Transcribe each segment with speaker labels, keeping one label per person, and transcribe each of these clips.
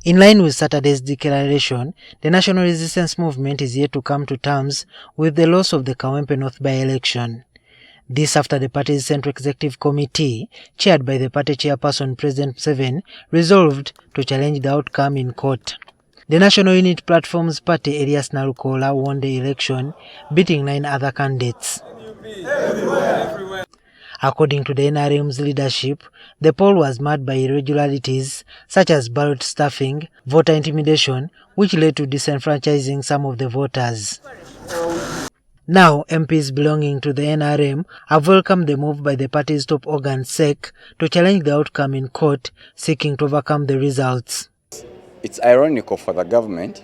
Speaker 1: In line with Saturday's declaration, the National Resistance Movement is yet to come to terms with the loss of the Kawempe North by-election. This after the party's Central Executive Committee, chaired by the party chairperson President Museveni, resolved to challenge the outcome in court. The National Unity Platform's party Elias Nalukola won the election, beating 9 other candidates. According to the NRM's leadership, the poll was marred by irregularities such as ballot stuffing, voter intimidation, which led to disenfranchising some of the voters. Now, MPs belonging to the NRM have welcomed the move by the party's top organ SEC to challenge the outcome in court, seeking to overcome the results.
Speaker 2: It's ironical for the government,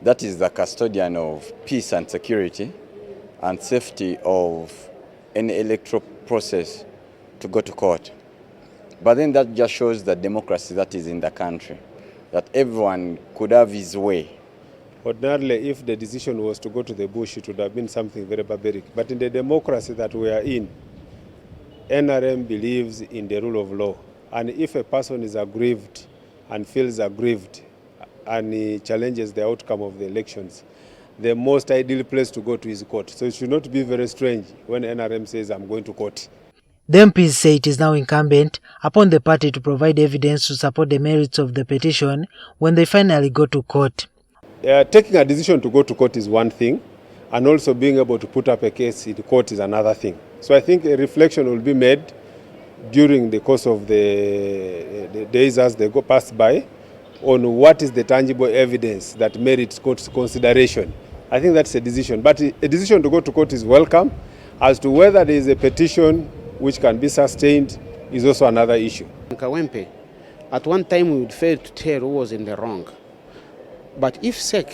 Speaker 2: that is the custodian of peace and security and safety of any electoral process, to go to court. But then that just shows the democracy that is in the country, that everyone could have his way.
Speaker 3: Ordinarily, if the decision was to go to the bush, it would have been something very barbaric. But in the democracy that we are in, NRM believes in the rule of law. And if a person is aggrieved and feels aggrieved and he challenges the outcome of the elections, the most ideal place to go to is court. So it should not be very strange when NRM says, I'm going to court.
Speaker 1: The MPs say it is now incumbent upon the party to provide evidence to support the merits of the petition when they finally go to court.
Speaker 3: Taking a decision to go to court is one thing, and also being able to put up a case in court is another thing. So I think a reflection will be made during the course of the days as they go past by on what is the tangible evidence that merits court's consideration. I think that's a decision, but a decision to go to court is welcome. As to whether there is a petition which can be sustained is also another issue.
Speaker 4: In Kawempe, at one time we would fail to tell who was in the wrong. But if SEC,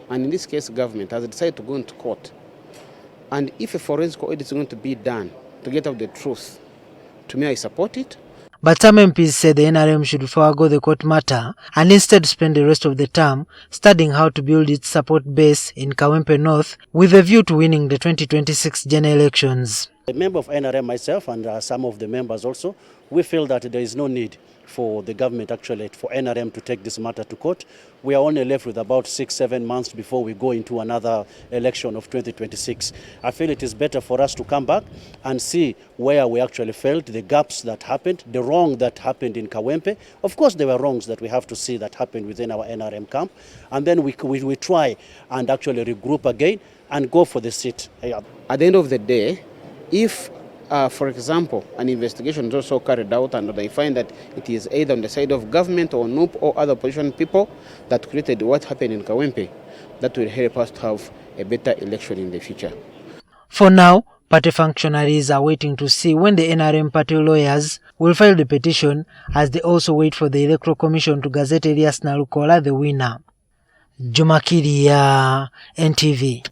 Speaker 4: and in this case government, has decided to go into court, and if a forensic audit is going to be done to get out the truth, to me I support it.
Speaker 1: But some MPs say the NRM should forgo the court matter and instead spend the rest of the term studying how to build its support base in Kawempe North with a view to winning the 2026 general elections.
Speaker 5: A member of NRM, myself, and some of the members also, we feel that there is no need for the government, actually, for NRM to take this matter to court. We are only left with about 6-7 months before we go into another election of 2026. I feel it is better for us to come back and see where we actually failed, the gaps that happened, the wrong that happened in Kawempe. Of course, there were wrongs that we have to see that happened within our NRM camp. And then we try and actually regroup again and go for the seat.
Speaker 4: At the end of the day, if for example, an investigation is also carried out and they find that it is either on the side of government or NUP or other opposition people that created what happened in Kawempe, that will help us to have a better election in the future.
Speaker 1: For now, party functionaries are waiting to see when the NRM party lawyers will file the petition, as they also wait for the Electoral Commission to gazette Elias Nalukola the winner. Juma Kiria, NTV.